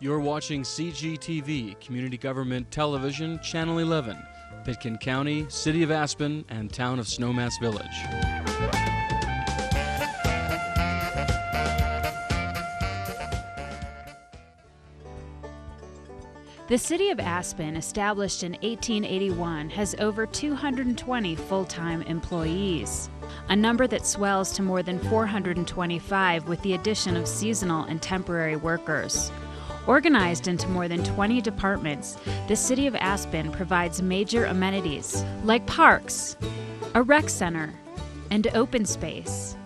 You're watching CGTV, Community Government Television, Channel 11, Pitkin County, City of Aspen, and Town of Snowmass Village. The City of Aspen, established in 1881, has over 220 full-time employees, a number that swells to more than 425 with the addition of seasonal and temporary workers. Organized into more than 20 departments, the City of Aspen provides major amenities like parks, a rec center, and open space,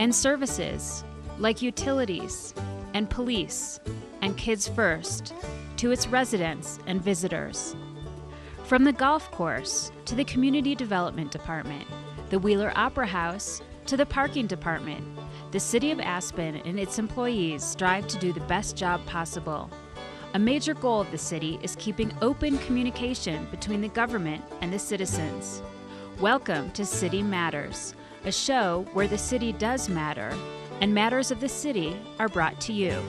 and services like utilities and police and Kids First to its residents and visitors. From the golf course to the Community Development Department, the Wheeler Opera House to the Parking Department, the City of Aspen and its employees strive to do the best job possible. A major goal of the city is keeping open communication between the government and the citizens. Welcome to City Matters, a show where the city does matter, and matters of the city are brought to you.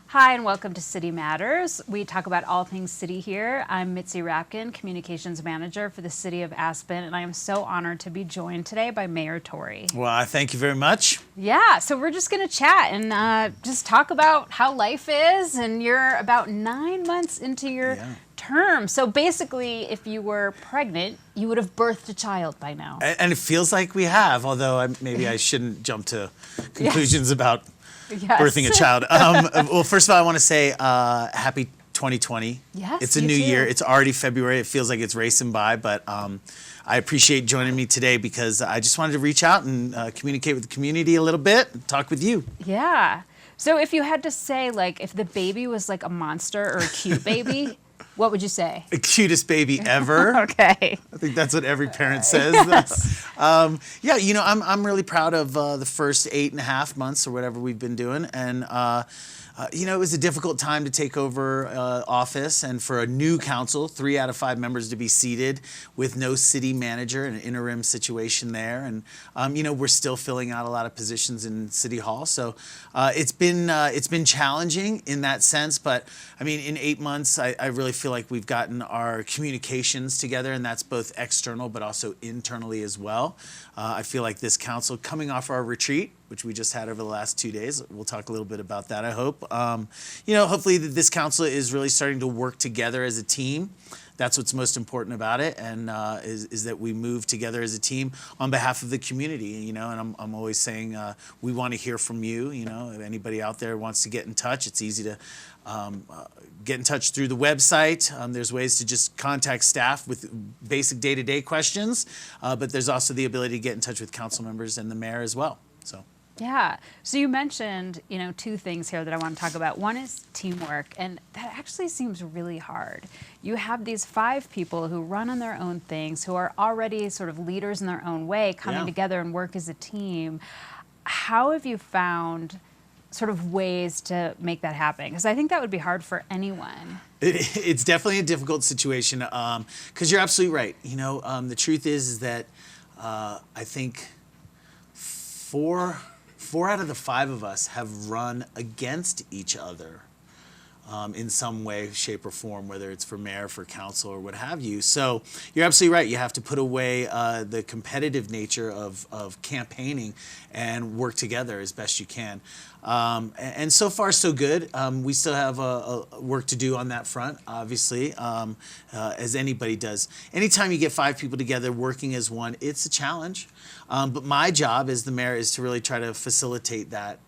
Hi, and welcome to City Matters. We talk about all things city here. I'm Mitzi Rapkin, Communications Manager for the City of Aspen, and I am so honored to be joined today by Mayor Torre. Well, thank you very much. Yeah, so we're just going to chat and just talk about how life is, and you're about 9 months into your term. So basically, if you were pregnant, you would have birthed a child by now. And it feels like we have, although maybe I shouldn't jump to conclusions about birthing a child. Well, first of all, I want to say happy 2020. Yes, it's a new year. It's already February. It feels like it's racing by, but I appreciate joining me today because I just wanted to reach out and communicate with the community a little bit and talk with you. Yeah. So if you had to say, like, if the baby was like a monster or a cute baby, what would you say? The cutest baby ever. Okay. I think that's what every parent says. Yes. Yeah, you know, I'm really proud of the first 8.5 months or whatever we've been doing. And, you know, it was a difficult time to take over office and for a new council, 3 out of 5 members to be seated with no city manager, an interim situation there. And, you know, we're still filling out a lot of positions in City Hall. So it's been challenging in that sense. But, I mean, in 8 months, I really feel like we've gotten our communications together, and that's both external but also internally as well. I feel like this council, coming off our retreat, which we just had over the last 2 days, we'll talk a little bit about that, I hope. You know, hopefully this council is really starting to work together as a team. That's what's most important about it, and is that we move together as a team on behalf of the community, you know, and I'm always saying we want to hear from you, you know, if anybody out there wants to get in touch, it's easy to get in touch through the website. There's ways to just contact staff with basic day-to-day questions, but there's also the ability to get in touch with council members and the mayor as well, so. Yeah. So you mentioned, you know, 2 things here that I want to talk about. One is teamwork, and that actually seems really hard. You have these 5 people who run on their own things, who are already sort of leaders in their own way, coming together and work as a team. How have you found sort of ways to make that happen? Because I think that would be hard for anyone. It's definitely a difficult situation, because you're absolutely right. You know, the truth is that I think 4 out of the 5 of us have run against each other in some way, shape, or form, whether it's for mayor, for council, or what have you. So you're absolutely right. You have to put away the competitive nature of campaigning and work together as best you can. And so far, so good. We still have work to do on that front, obviously, as anybody does. Anytime you get 5 people together working as one, it's a challenge. But my job as the mayor is to really try to facilitate that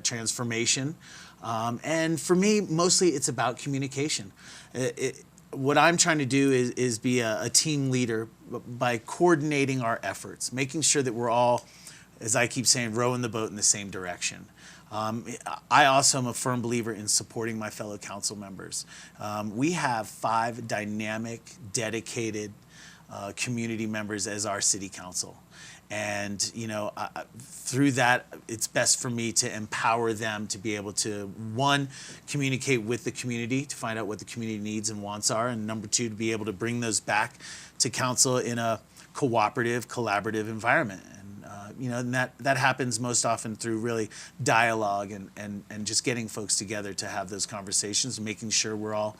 transformation. And for me, mostly it's about communication. What I'm trying to do is be a team leader by coordinating our efforts, making sure that we're all, as I keep saying, rowing the boat in the same direction. I also am a firm believer in supporting my fellow council members. We have 5 dynamic, dedicated community members as our city council. And, you know, through that, it's best for me to empower them to be able to, 1, communicate with the community to find out what the community needs and wants are, and number 2, to be able to bring those back to council in a cooperative, collaborative environment. And And that happens most often through really dialogue and just getting folks together to have those conversations and making sure we're all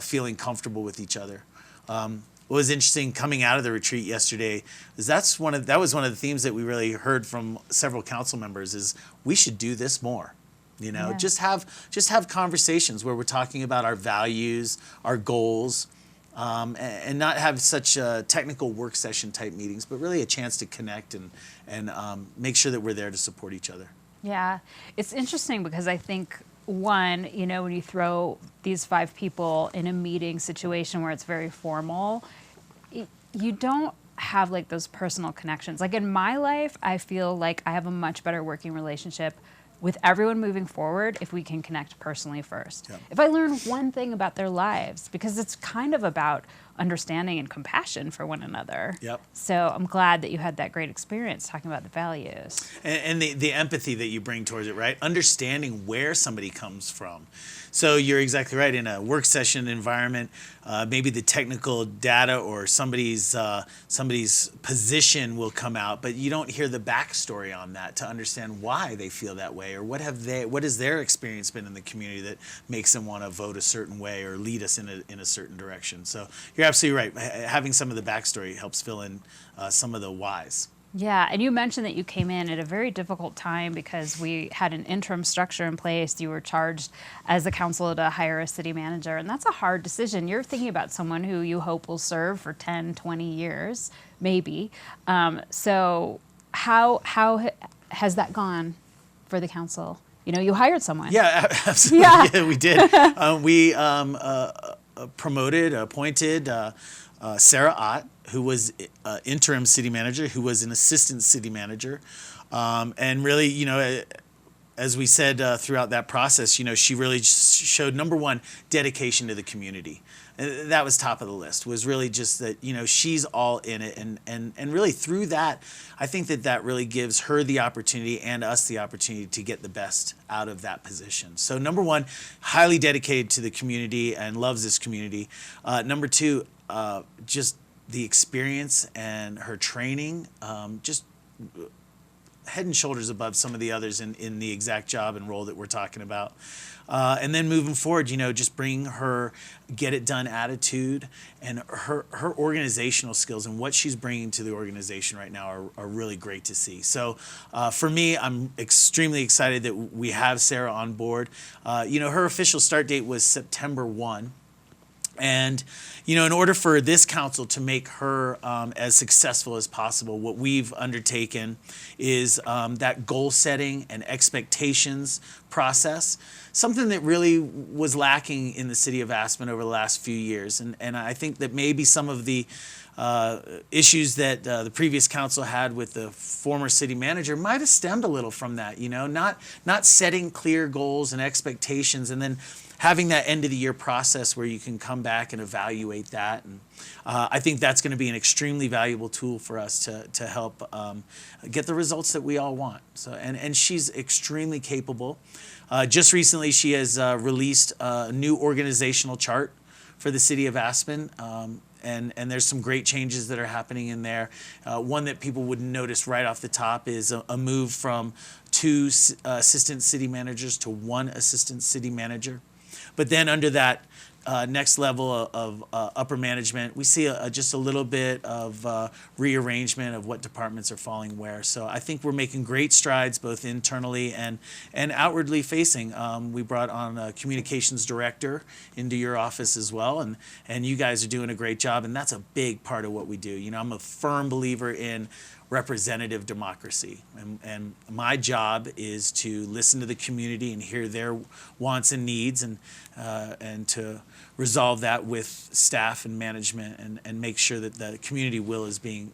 feeling comfortable with each other. What was interesting coming out of the retreat yesterday is that was one of the themes that we really heard from several council members is we should do this more. Just have conversations where we're talking about our values, our goals, and not have such technical work session type meetings, but really a chance to connect and make sure that we're there to support each other. Yeah, it's interesting because I think one, when you throw these 5 people in a meeting situation where it's very formal, you don't have like those personal connections. Like in my life, I feel like I have a much better working relationship with everyone moving forward if we can connect personally first. Yep. If I learn one thing about their lives, because it's kind of about understanding and compassion for one another. Yep. So I'm glad that you had that great experience talking about the values. And the empathy that you bring towards it, right? Understanding where somebody comes from. So you're exactly right. In a work session environment, maybe the technical data or somebody's position will come out, but you don't hear the backstory on that to understand why they feel that way or what has their experience been in the community that makes them want to vote a certain way or lead us in a certain direction. So you're absolutely right. Having some of the backstory helps fill in some of the whys. Yeah, and you mentioned that you came in at a very difficult time because we had an interim structure in place. You were charged as the council to hire a city manager, and that's a hard decision. You're thinking about someone who you hope will serve for 10, 20 years, maybe. So how has that gone for the council? You hired someone. Yeah, absolutely. Yeah, we did. We appointed Sarah Ott, who was interim city manager, who was an assistant city manager. And really, as we said throughout that process, she really showed, number one, dedication to the community. That was top of the list, was really just that, she's all in it. And really through that, I think that really gives her the opportunity and us the opportunity to get the best out of that position. So number one, highly dedicated to the community and loves this community. Number two, just the experience and her training, just head and shoulders above some of the others in the exact job and role that we're talking about. And then moving forward, just bring her get it done attitude and her organizational skills and what she's bringing to the organization right now are really great to see. So for me, I'm extremely excited that we have Sarah on board. Her official start date was September 1. And, in order for this council to make her as successful as possible, what we've undertaken is that goal setting and expectations process, something that really was lacking in the city of Aspen over the last few years. And I think that maybe some of the issues that the previous council had with the former city manager might have stemmed a little from that, not setting clear goals and expectations and then having that end of the year process where you can come back and evaluate that. And I think that's going to be an extremely valuable tool for us to help get the results that we all want. So, and she's extremely capable. Just recently, she has released a new organizational chart for the city of Aspen. And there's some great changes that are happening in there. One that people would notice right off the top is a move from 2 assistant city managers to 1 assistant city manager. But then under that next level of upper management, we see just a little bit of rearrangement of what departments are falling where. So I think we're making great strides both internally and outwardly facing. We brought on a communications director into your office as well, and you guys are doing a great job, and that's a big part of what we do. I'm a firm believer in representative democracy. And my job is to listen to the community and hear their wants and needs and to resolve that with staff and management and make sure that the community will is being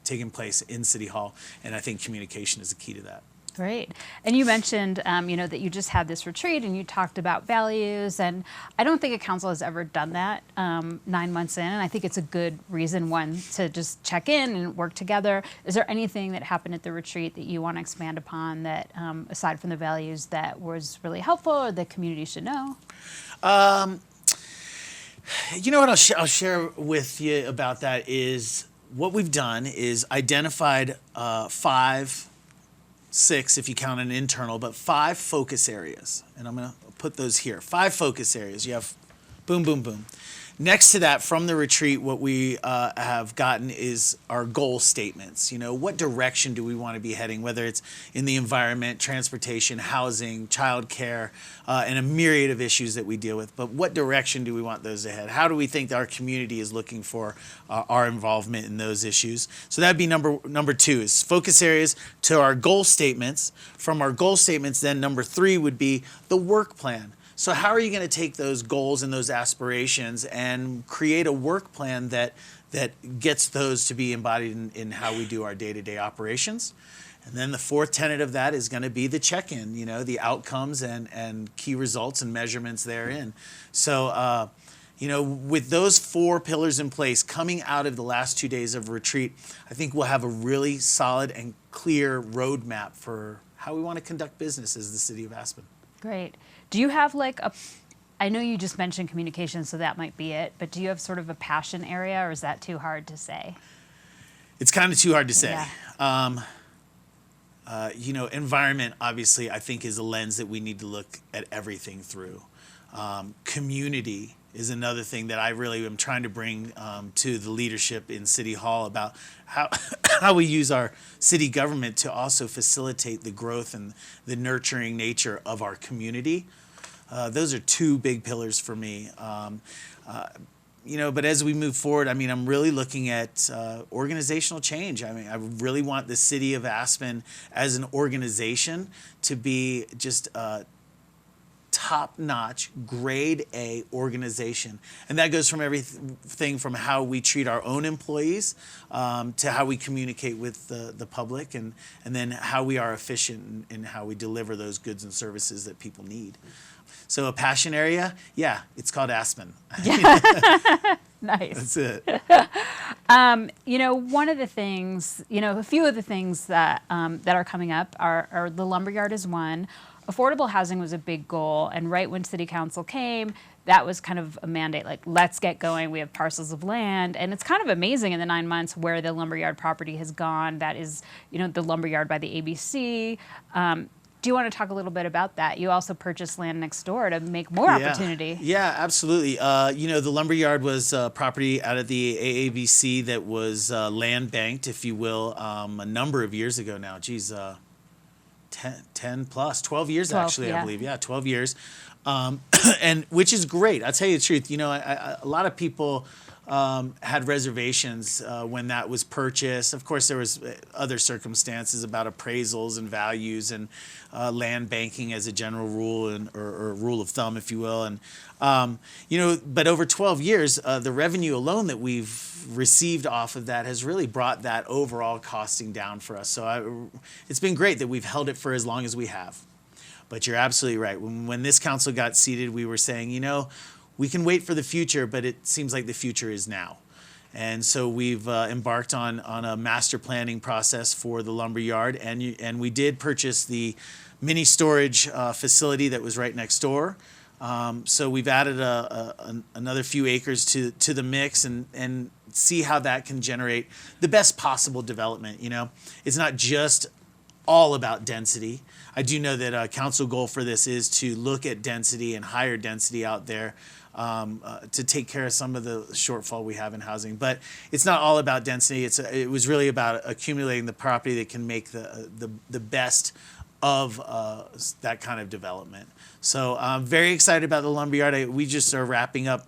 taking place in City Hall. And I think communication is the key to that. Great. And you mentioned, that you just had this retreat and you talked about values. And I don't think a council has ever done that 9 months in. And I think it's a good reason, one, to just check in and work together. Is there anything that happened at the retreat that you want to expand upon that, aside from the values, that was really helpful or the community should know? What I'll share with you about that is what we've done is identified 5, 6 if you count an internal, but 5 focus areas. And I'm going to put those here. 5 focus areas. You have boom, boom, boom. Next to that, from the retreat, what we have gotten is our goal statements. You know, what direction do we want to be heading, whether it's in the environment, transportation, housing, childcare, and a myriad of issues that we deal with. But what direction do we want those to head? How do we think our community is looking for our involvement in those issues? So that'd be number 2 is focus areas to our goal statements. From our goal statements, then number 3 would be the work plan. So how are you going to take those goals and those aspirations and create a work plan that gets those to be embodied in how we do our day-to-day operations? And then the 4th tenet of that is going to be the check-in, you know, the outcomes and key results and measurements therein. So, you know, with those 4 pillars in place, coming out of the last 2 days of retreat, I think we'll have a really solid and clear roadmap for how we want to conduct business as the City of Aspen. Great. Do you have like I know you just mentioned communication, so that might be it, but do you have sort of a passion area, or is that too hard to say? It's kind of too hard to say. Yeah. You know, environment, obviously, I think is a lens that we need to look at everything through. Community is another thing that I really am trying to bring to the leadership in City Hall about how we use our city government to also facilitate the growth and the nurturing nature of our community. Those are 2 big pillars for me. You know, but as we move forward, I mean, I'm really looking at organizational change. I mean, I really want the City of Aspen as an organization to be just top-notch, grade A organization. And that goes from everything from how we treat our own employees to how we communicate with the public and then how we are efficient in how we deliver those goods and services that people need. So a passion area, yeah, it's called Aspen. Nice. That's it. You know, one of the things, you know, a few of the things that are coming up are the Lumberyard is one. Affordable housing was a big goal, and right when City Council came, that was kind of a mandate, like, let's get going. We have parcels of land, and it's kind of amazing in the 9 months where the Lumberyard property has gone. That is, you know, the Lumberyard by the ABC. Do you want to talk a little bit about that? You also purchased land next door to make more opportunity. Yeah, absolutely. You know, the Lumberyard was property out of the AABC that was land banked, if you will, a number of years ago now. Geez, 10 plus, 12 years 12, actually, yeah. I believe. Yeah, 12 years. And which is great. I'll tell you the truth. You know, a lot of people had reservations when that was purchased. Of course, there was other circumstances about appraisals and values and land banking as a general rule or rule of thumb, if you will. And you know, but over 12 years, the revenue alone that we've received off of that has really brought that overall costing down for us. So it's been great that we've held it for as long as we have. But you're absolutely right. When this council got seated, we were saying, you know, we can wait for the future, but it seems like the future is now. And so we've embarked on a master planning process for the Lumberyard, and we did purchase the mini storage facility that was right next door. So we've added another few acres to the mix and see how that can generate the best possible development. You know, it's not just all about density. I do know that a council goal for this is to look at density and higher density out there to take care of some of the shortfall we have in housing. But it's not all about density. It was really about accumulating the property that can make the best of that kind of development. So I'm very excited about the Lumberyard. We just are wrapping up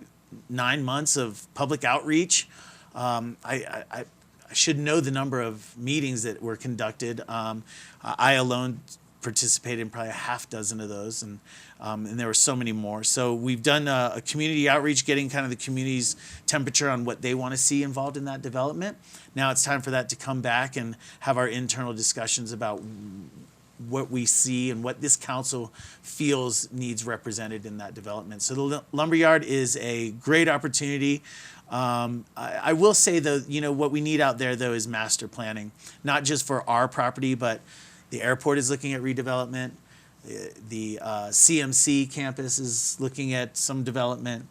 9 months of public outreach. I should know the number of meetings that were conducted. I alone participated in probably a half dozen of those, and there were so many more. So we've done a community outreach, getting kind of the community's temperature on what they want to see involved in that development. Now it's time for that to come back and have our internal discussions about what we see and what this council feels needs represented in that development. So the Lumberyard is a great opportunity. I will say, though, you know, what we need out there, though, is master planning, not just for our property, but the airport is looking at redevelopment. The CMC campus is looking at some development.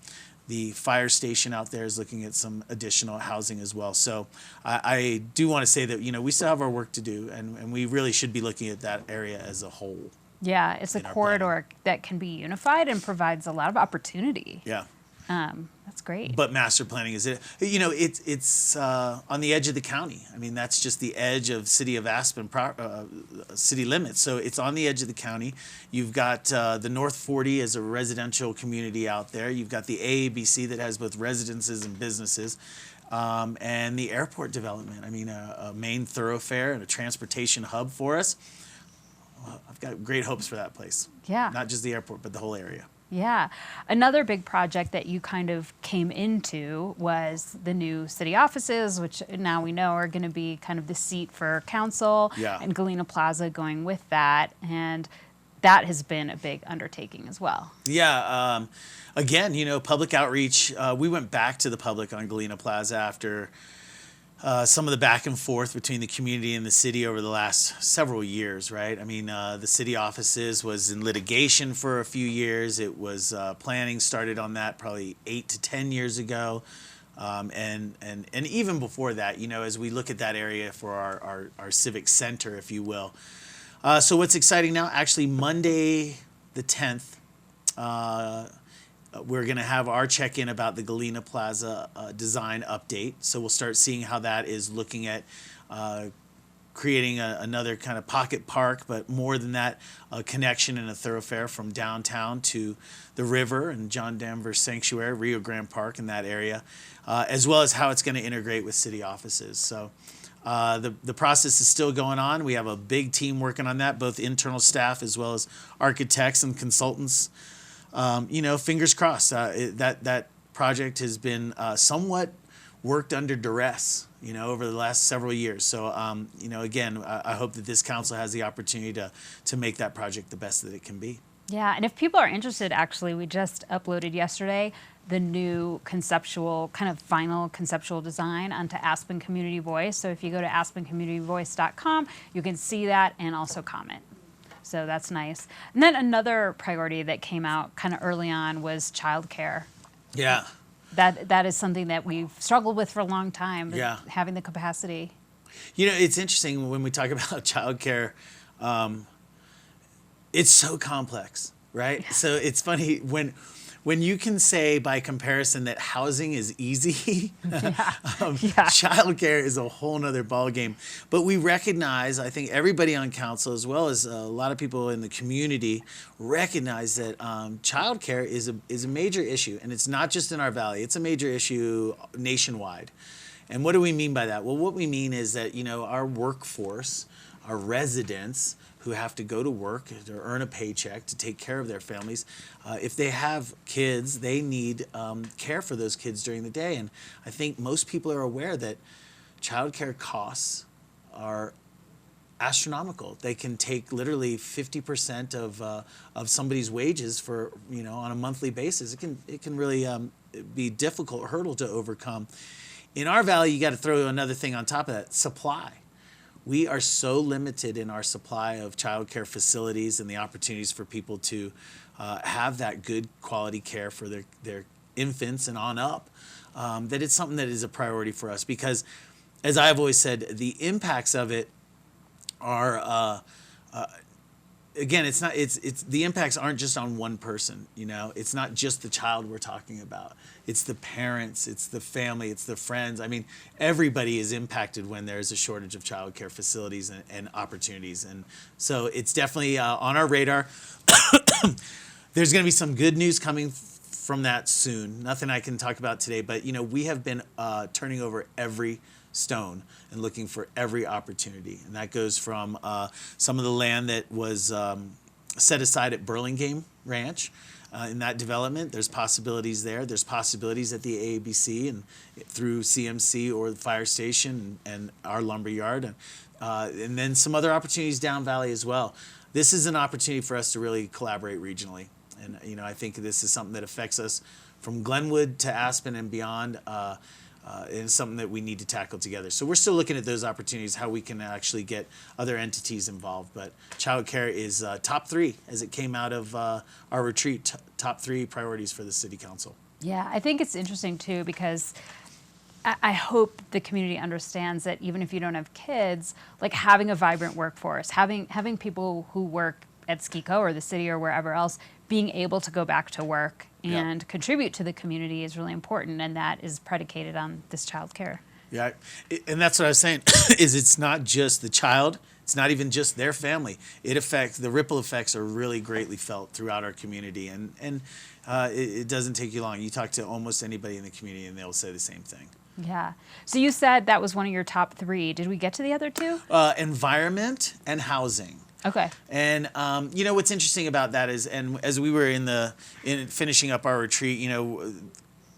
The fire station out there is looking at some additional housing as well. So I do want to say that, we still have our work to do, and we really should be looking at that area as a whole. Yeah, it's a corridor that can be unified and provides a lot of opportunity. Yeah. That's great. But master planning is it's on the edge of the county. I mean, that's just the edge of City of Aspen city limits. So it's on the edge of the county. You've got the North 40 as a residential community out there. You've got the AABC that has both residences and businesses. And the airport development. I mean, a main thoroughfare and a transportation hub for us. I've got great hopes for that place. Yeah. Not just the airport, but the whole area. Yeah. Another big project that you kind of came into was the new city offices, which now we know are going to be kind of the seat for council. Yeah. And Galena Plaza going with that. And that has been a big undertaking as well. Yeah. Again, public outreach. We went back to the public on Galena Plaza after some of the back and forth between the community and the city over the last several years, right? I mean, the city offices was in litigation for a few years. It was planning started on that probably 8 to 10 years ago. And even before that, as we look at that area for our civic center, if you will. So what's exciting now, actually Monday the 10th, we're going to have our check-in about the Galena Plaza design update. So we'll start seeing how that is looking at creating another kind of pocket park, but more than that, a connection and a thoroughfare from downtown to the river and John Danvers Sanctuary, Rio Grande Park in that area, as well as how it's going to integrate with city offices. So the process is still going on. We have a big team working on that, both internal staff as well as architects and consultants. Fingers crossed. That project has been somewhat worked under duress, over the last several years. So, again, I hope that this council has the opportunity to make that project the best that it can be. Yeah, and if people are interested, actually, we just uploaded yesterday the new final conceptual design onto Aspen Community Voice. So if you go to aspencommunityvoice.com, you can see that and also comment. So that's nice. And then another priority that came out kind of early on was childcare. Yeah. That is something that we've struggled with for a long time, yeah. Having the capacity. It's interesting when we talk about childcare, it's so complex, right? Yeah. So it's funny when you can say by comparison that housing is easy, childcare is a whole nother ballgame. But we recognize, I think everybody on council, as well as a lot of people in the community, recognize that childcare is a major issue. And it's not just in our valley, it's a major issue nationwide. And what do we mean by that? Well, what we mean is that, our workforce, our residents, who have to go to work to earn a paycheck to take care of their families. If they have kids, they need care for those kids during the day. And I think most people are aware that childcare costs are astronomical. They can take literally 50% of somebody's wages for, on a monthly basis. It can really be a difficult hurdle to overcome. In our valley, you got to throw another thing on top of that, supply. We are so limited in our supply of childcare facilities and the opportunities for people to have that good quality care for their infants and on up, that it's something that is a priority for us because, as I've always said, the impacts of it are, again, it's the impacts aren't just on one person, It's not just the child we're talking about. It's the parents, it's the family, it's the friends. I mean, everybody is impacted when there's a shortage of childcare facilities and opportunities. And so it's definitely on our radar. There's going to be some good news coming from that soon. Nothing I can talk about today, but we have been turning over every stone and looking for every opportunity. And that goes from some of the land that was set aside at Burlingame Ranch. In that development, there's possibilities there. There's possibilities at the AABC and through CMC or the fire station and our Lumberyard, and then some other opportunities down valley as well. This is an opportunity for us to really collaborate regionally, and I think this is something that affects us from Glenwood to Aspen and beyond. And it's something that we need to tackle together. So we're still looking at those opportunities, how we can actually get other entities involved. But childcare is top 3 as it came out of our retreat, top 3 priorities for the City Council. Yeah, I think it's interesting too because I hope the community understands that even if you don't have kids, like having a vibrant workforce, having people who work at SKICO or the city or wherever else, being able to go back to work and contribute to the community is really important, and that is predicated on this child care. Yeah, and that's what I was saying, is it's not just the child, it's not even just their family. The ripple effects are really greatly felt throughout our community, and it doesn't take you long. You talk to almost anybody in the community and they'll say the same thing. Yeah. So you said that was one of your top 3. Did we get to the other 2? Environment and housing. Okay. And you know what's interesting about that is, and as we were in finishing up our retreat, you know,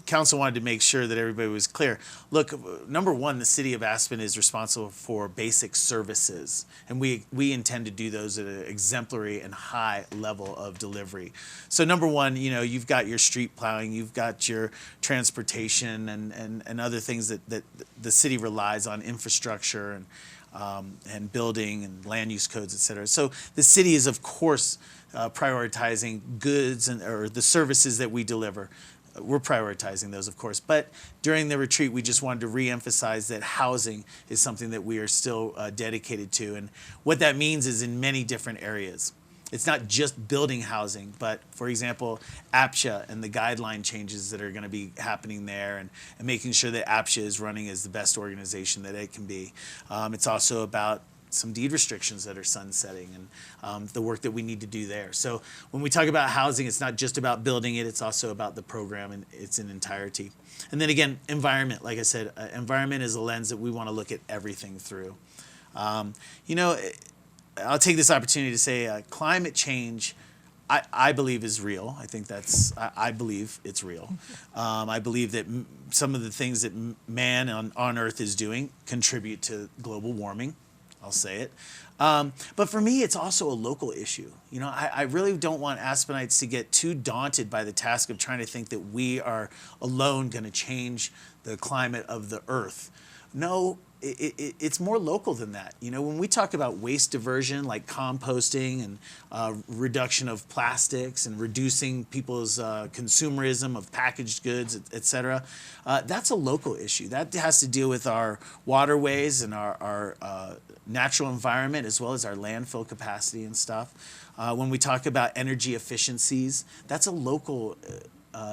council wanted to make sure that everybody was clear. Look, number one, the city of Aspen is responsible for basic services, and we intend to do those at an exemplary and high level of delivery. So number one, you know, you've got your street plowing, you've got your transportation and other things that the city relies on, infrastructure and building and land use codes, et cetera. So the city is, of course, prioritizing goods or the services that we deliver. We're prioritizing those, of course. But during the retreat, we just wanted to reemphasize that housing is something that we are still dedicated to. And what that means is in many different areas. It's not just building housing, but, for example, APSHA and the guideline changes that are going to be happening there, and making sure that APSHA is running as the best organization that it can be. It's also about some deed restrictions that are sunsetting, and the work that we need to do there. So when we talk about housing, it's not just about building it, it's also about the program in its entirety. And then again, environment. Like I said, environment is a lens that we want to look at everything through. You know, I'll take this opportunity to say climate change, I believe is real. I think I believe it's real. I believe that some of the things that man on Earth is doing contribute to global warming. I'll say it. But for me, it's also a local issue. You know, I really don't want Aspenites to get too daunted by the task of trying to think that we are alone going to change the climate of the Earth. No, it's more local than that. You know, when we talk about waste diversion, like composting and reduction of plastics and reducing people's consumerism of packaged goods, et cetera, that's a local issue. That has to deal with our waterways and our natural environment, as well as our landfill capacity and stuff. When we talk about energy efficiencies, that's a local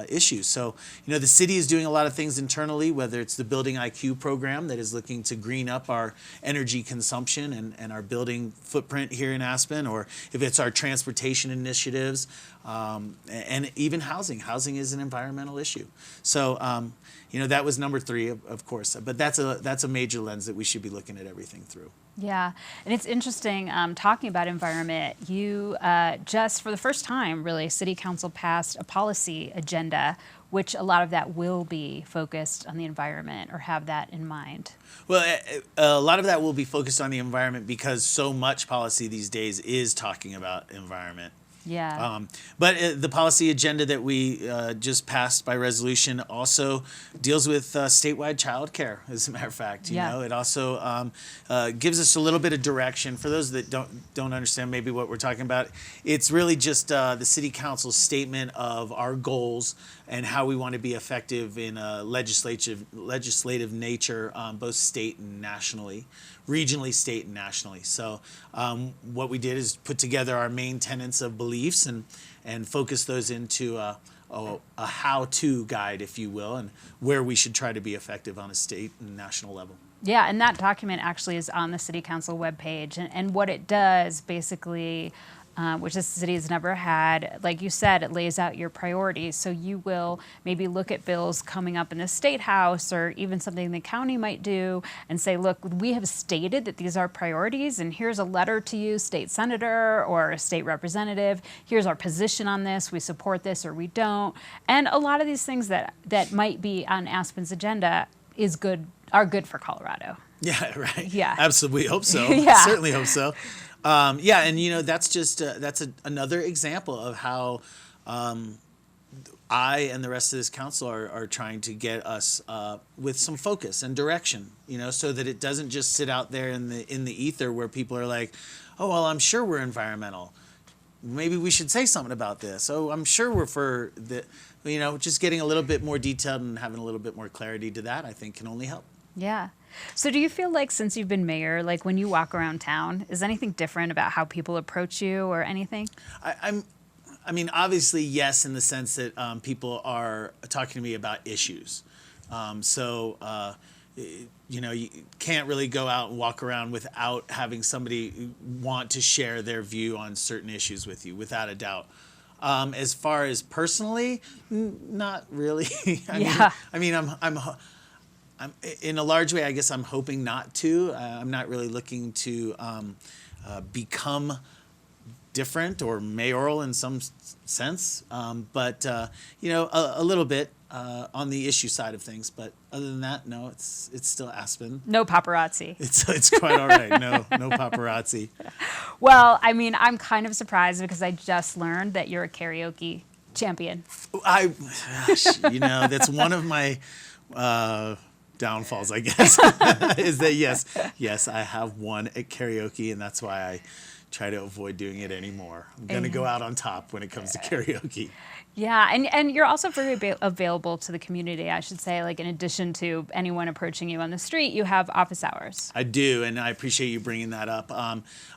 issue. So, you know, the city is doing a lot of things internally, whether it's the Building IQ program that is looking to green up our energy consumption and our building footprint here in Aspen, or if it's our transportation initiatives, and even housing. Housing is an environmental issue. So, you know, that was number 3, of course, but that's a major lens that we should be looking at everything through. Yeah, and it's interesting talking about environment. You just, for the first time, really, City Council passed a policy agenda, which a lot of that will be focused on the environment or have that in mind. Well, a lot of that will be focused on the environment because so much policy these days is talking about environment. Yeah. But the policy agenda that we just passed by resolution also deals with statewide childcare, as a matter of fact. You know, it also gives us a little bit of direction. For those that don't understand maybe what we're talking about, it's really just the City Council's statement of our goals and how we want to be effective in a legislative nature, both state and nationally. Regionally, state, and nationally. So what we did is put together our main tenets of beliefs and focus those into a how-to guide, if you will, and where we should try to be effective on a state and national level. Yeah, and that document actually is on the City Council webpage. And what it does, basically, which this city has never had, like you said, it lays out your priorities. So you will maybe look at bills coming up in the State House or even something the county might do and say, look, we have stated that these are priorities, and here's a letter to you, state senator or a state representative. Here's our position on this. We support this or we don't. And a lot of these things that might be on Aspen's agenda are good for Colorado. Yeah, right. Yeah. Absolutely. We hope so. Yeah. Certainly hope so. Yeah, and you know, that's just another example of how I and the rest of this council are trying to get us with some focus and direction, you know, so that it doesn't just sit out there in the ether where people are like, oh, well, I'm sure we're environmental. maybe we should say something about this. So I'm sure we're for the, just getting a little bit more detailed and having a little bit more clarity to that, I think can only help. Yeah. So do you feel like since you've been mayor, like when you walk around town, is anything different about how people approach you or anything? I mean, obviously, yes, in the sense that people are talking to me about issues. You can't really go out and walk around without having somebody want to share their view on certain issues with you, without a doubt. As far as personally, not really. I'm in a large way, I guess I'm hoping not to. I'm not really looking to become different or mayoral in some sense, but a little bit on the issue side of things. But other than that, no, it's still Aspen. No paparazzi. It's quite all right. No paparazzi. Well, I mean, I'm kind of surprised because I just learned that you're a karaoke champion. That's one of my downfalls, I guess, is that yes, I have won at karaoke, and that's why I try to avoid doing it anymore. I'm going to go out on top when it comes to karaoke. Yeah, and you're also very available to the community, I should say. Like, in addition to anyone approaching you on the street, you have office hours. I do, and I appreciate you bringing that up.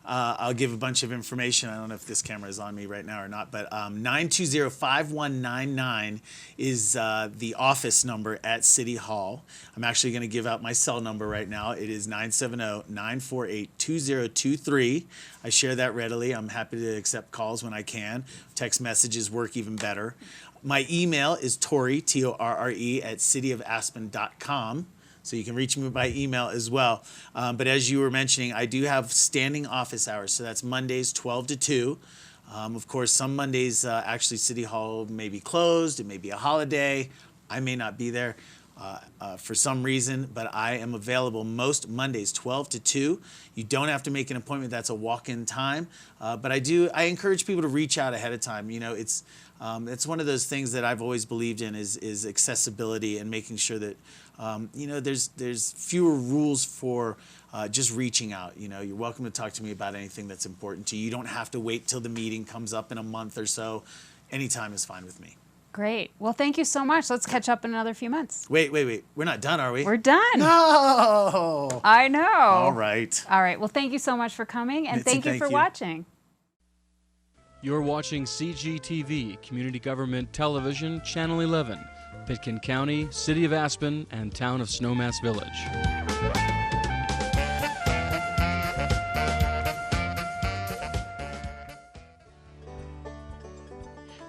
I'll give a bunch of information. I don't know if this camera is on me right now or not, but 920-5199 is the office number at City Hall. I'm actually going to give out my cell number right now. It is 970-948-2023. I share that readily. I'm happy to accept calls when I can. Text messages work even better. My email is Torre, T-O-R-R-E, at cityofaspen.com. So you can reach me by email as well. But as you were mentioning, I do have standing office hours. So that's Mondays 12 to 2. Of course, some Mondays, actually, City Hall may be closed. It may be a holiday. I may not be there for some reason, but I am available most Mondays 12 to 2. You don't have to make an appointment. That's a walk-in time. But I encourage people to reach out ahead of time. It's one of those things that I've always believed in is accessibility and making sure that there's fewer rules for just reaching out. You're welcome to talk to me about anything that's important to you. You don't have to wait till the meeting comes up in a month or so. Anytime is fine with me. Great. Well, thank you so much. Let's catch up in another few months. Wait. We're not done, are we? We're done. No. I know. All right. Well, thank you so much for coming, and Mitzi, thank you for watching. You're watching CGTV, Community Government Television, Channel 11, Pitkin County, City of Aspen, and Town of Snowmass Village.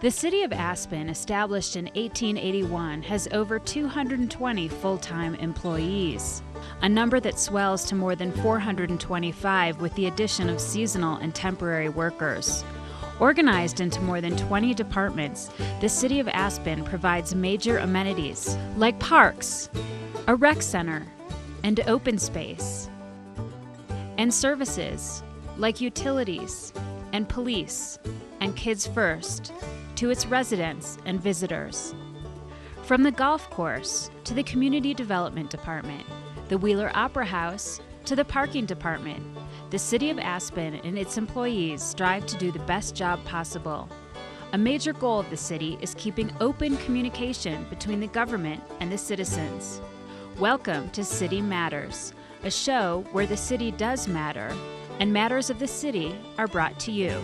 The City of Aspen, established in 1881, has over 220 full-time employees, a number that swells to more than 425 with the addition of seasonal and temporary workers. Organized into more than 20 departments, the City of Aspen provides major amenities like parks, a rec center, and open space, and services like utilities and police and Kids First to its residents and visitors. From the golf course to the Community Development Department, the Wheeler Opera House to the Parking Department, the City of Aspen and its employees strive to do the best job possible. A major goal of the city is keeping open communication between the government and the citizens. Welcome to City Matters, a show where the city does matter, and matters of the city are brought to you.